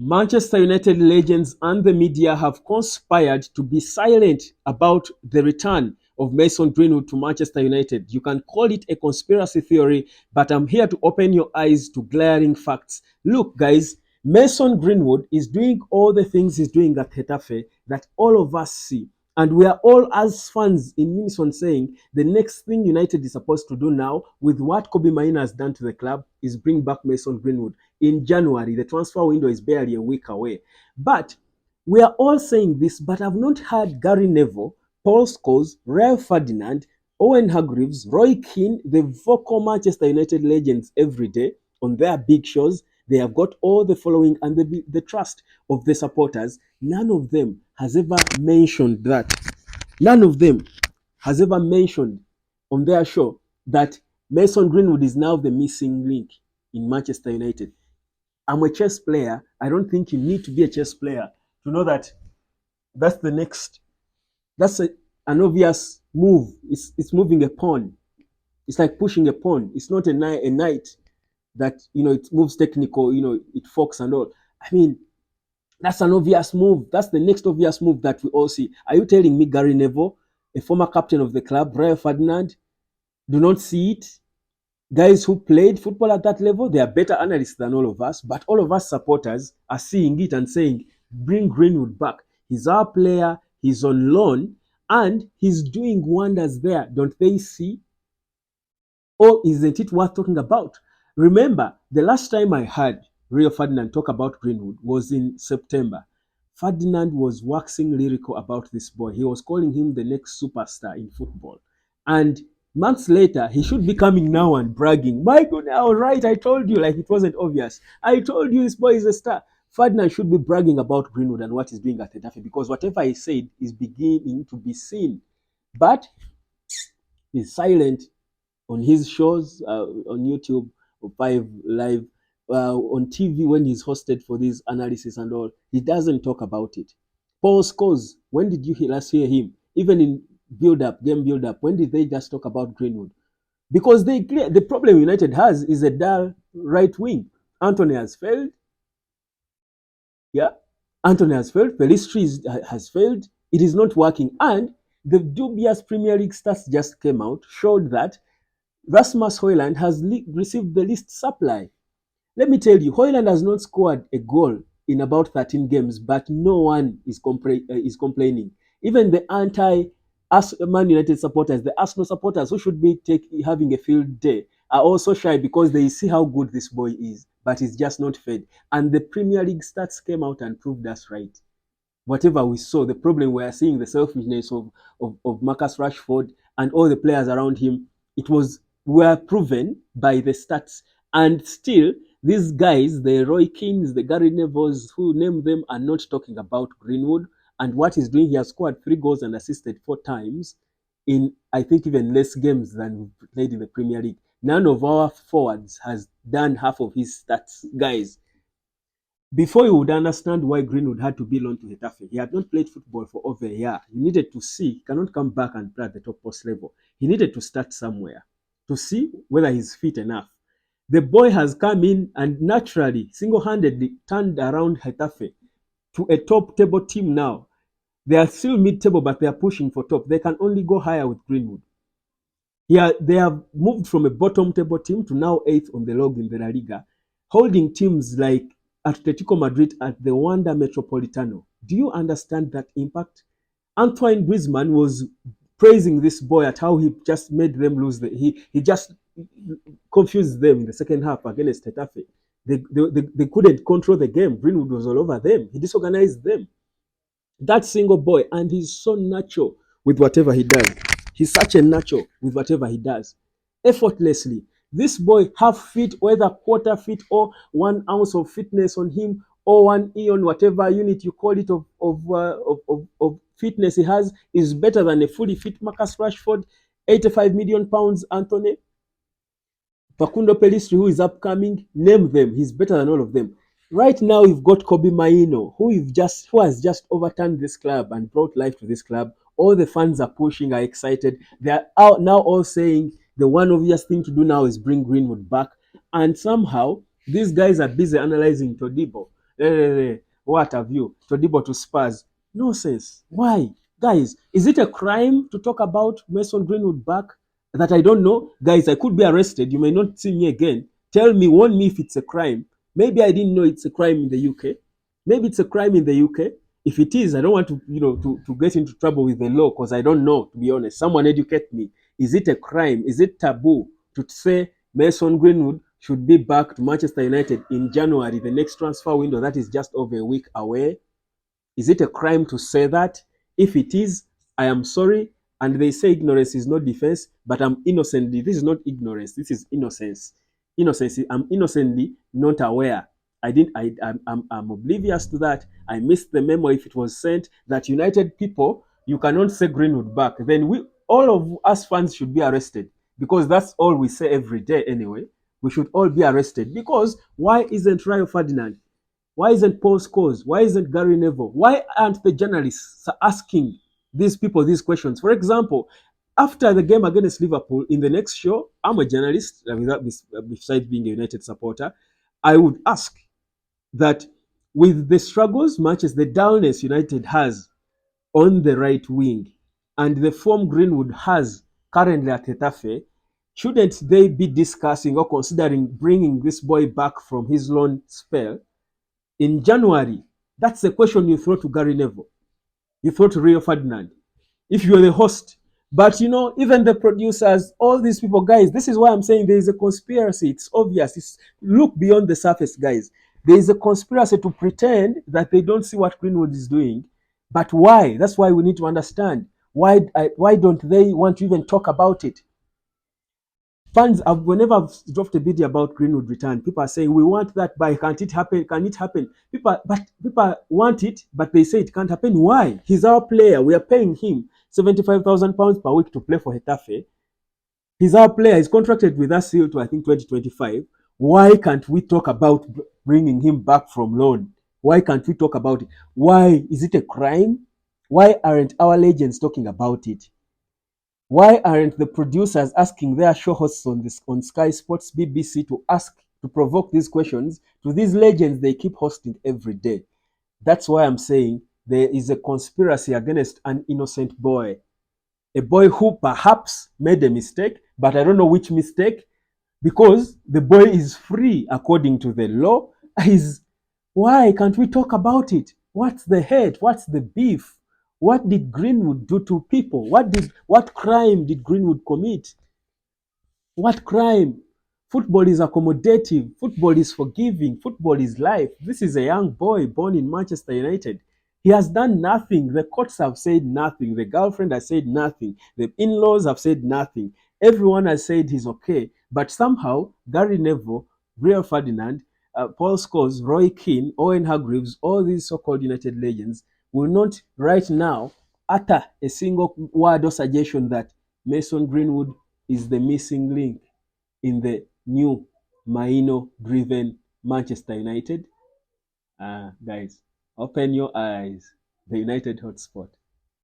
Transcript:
Manchester United legends and the media have conspired to be silent about the return of Mason Greenwood to Manchester United. You can call it a conspiracy theory, but I'm here to open your eyes to glaring facts. Look, guys, Mason Greenwood is doing all the things he's doing at Getafe that all of us see. And we are all, as fans, in unison saying the next thing United is supposed to do now, with what Kobe Maina has done to the club, is bring back Mason Greenwood. In January, the transfer window is barely a week away. But we are all saying this, but I've not heard Gary Neville, Paul Scholes, Ray Ferdinand, Owen Hargreaves, Roy Keane, the vocal Manchester United legends every day on their big shows. They have got all the following and the trust of the supporters. None of them has ever mentioned that. None of them has ever mentioned on their show that Mason Greenwood is now the missing link in Manchester United. I'm a chess player. I don't think you need to be a chess player to know that that's the next. That's an obvious move. It's moving a pawn. It's like pushing a pawn. It's not a knight that it moves technical. It forks and all. I mean, that's an obvious move. That's the next obvious move that we all see. Are you telling me Gary Neville, a former captain of the club, Ray Ferdinand, do not see it? Guys who played football at that level, they are better analysts than all of us, but all of us supporters are seeing it and saying, bring Greenwood back. He's our player, he's on loan, and he's doing wonders there. Don't they see? Or isn't it worth talking about? Remember, the last time I heard Rio Ferdinand talk about Greenwood was in September. Ferdinand was waxing lyrical about this boy. He was calling him the next superstar in football. And months later, he should be coming now and bragging. My God, I was right. I told you, like it wasn't obvious. I told you this boy is a star. Ferdinand should be bragging about Greenwood and what he's doing at Getafe because whatever he said is beginning to be seen. But he's silent on his shows on YouTube or Five Live, on TV when he's hosted for these analysis and all. He doesn't talk about it. Paul Scholes, when did you last hear him? Even in game build up, when did they just talk about Greenwood? Because the problem United has is a dull right wing. Anthony has failed. Yeah, Anthony has failed. Pelistri has failed. It is not working. And the dubious Premier League stats just came out, showed that Rasmus Højlund has received the least supply. Let me tell you, Højlund has not scored a goal in about 13 games, but no one is complaining. Even the Man United supporters, the Arsenal supporters who should be having a field day, are also shy because they see how good this boy is, but he's just not fed. And the Premier League stats came out and proved us right. Whatever we saw, the problem we are seeing, the selfishness of Marcus Rashford and all the players around him, were proven by the stats. And still, these guys, the Roy Keanes, the Gary Nevilles, who name them, are not talking about Greenwood and what he's doing. He has scored 3 goals and assisted 4 times in, I think, even less games than we played in the Premier League. None of our forwards has done half of his stats, guys. Before you would understand why Greenwood had to be loaned to Getafe, he had not played football for over a year. He needed to see, he cannot come back and play at the top post level. He needed to start somewhere to see whether he's fit enough. The boy has come in and naturally, single-handedly turned around Getafe to a top table team now. They are still mid-table, but they are pushing for top. They can only go higher with Greenwood. They have moved from a bottom table team to now 8th on the log in the La Liga, holding teams like Atletico Madrid at the Wanda Metropolitano. Do you understand that impact? Antoine Griezmann was praising this boy at how he just made them lose. He just confused them in the second half against Getafe. They couldn't control the game. Greenwood was all over them. He disorganized them. That single boy, and he's so natural with whatever he does. He's such a natural with whatever he does. Effortlessly. This boy, half fit, whether quarter fit or 1 ounce of fitness on him, or 1 eon, whatever unit you call it of fitness he has, is better than a fully fit Marcus Rashford, 85 million pounds Anthony, Facundo Pelistri, who is upcoming. Name them. He's better than all of them. Right now, you've got Kobe Maino, who has just overturned this club and brought life to this club. All the fans are pushing, are excited. They are out now all saying the one obvious thing to do now is bring Greenwood back. And somehow, these guys are busy analyzing Todibo. what have you? Todibo to Spurs. Nonsense. Why? Guys, is it a crime to talk about Mason Greenwood back that I don't know? Guys, I could be arrested. You may not see me again. Tell me, warn me if it's a crime. Maybe I didn't know it's a crime in the UK. Maybe it's a crime in the UK. If it is, I don't want to, to get into trouble with the law because I don't know, to be honest. Someone educate me. Is it a crime? Is it taboo to say Mason Greenwood should be back to Manchester United in January, the next transfer window that is just over a week away? Is it a crime to say that? If it is, I am sorry. And they say ignorance is not defense, but I'm innocently. This is not ignorance. This is innocence. Innocence. I'm innocently not aware. I didn't. I'm oblivious to that. I missed the memo if it was sent that United people, you cannot say Greenwood back. Then we, all of us fans, should be arrested because that's all we say every day anyway. We should all be arrested because why isn't Rio Ferdinand? Why isn't Paul Scholes? Why isn't Gary Neville? Why aren't the journalists asking these people these questions? For example, after the game against Liverpool, in the next show, I'm a journalist, besides being a United supporter. I would ask that with the struggles, much as the dullness United has on the right wing and the form Greenwood has currently at Getafe, shouldn't they be discussing or considering bringing this boy back from his loan spell in January? That's the question you throw to Gary Neville. You throw to Rio Ferdinand. If you're the host. But even the producers, all these people, guys, this is why I'm saying there is a conspiracy. It's obvious. Look beyond the surface, guys. There is a conspiracy to pretend that they don't see what Greenwood is doing. But why? That's why we need to understand. Why don't they want to even talk about it? Fans have, whenever I've dropped a video about Greenwood return, people are saying we want that, but can't it happen? Can it happen? People want it, but they say it can't happen. Why? He's our player. We are paying him £75,000 per week to play for Getafe. He's our player. He's contracted with us till to I think 2025. Why can't we talk about bringing him back from loan? Why can't we talk about it? Why is it a crime? Why aren't our legends talking about it? Why aren't the producers asking their show hosts on Sky Sports, BBC to provoke these questions to these legends they keep hosting every day? That's why I'm saying there is a conspiracy against an innocent boy. A boy who perhaps made a mistake, but I don't know which mistake, because the boy is free according to the law. Why can't we talk about it? What's the hate? What's the beef? What did Greenwood do to people? What crime did Greenwood commit? What crime? Football is accommodative. Football is forgiving. Football is life. This is a young boy born in Manchester United. He has done nothing. The courts have said nothing. The girlfriend has said nothing. The in-laws have said nothing. Everyone has said he's okay. But somehow, Gary Neville, Rio Ferdinand, Paul Scholes, Roy Keane, Owen Hargreaves, all these so-called United legends will not right now utter a single word or suggestion that Mason Greenwood is the missing link in the new Maino-driven Manchester United. Guys, open your eyes. The United hotspot.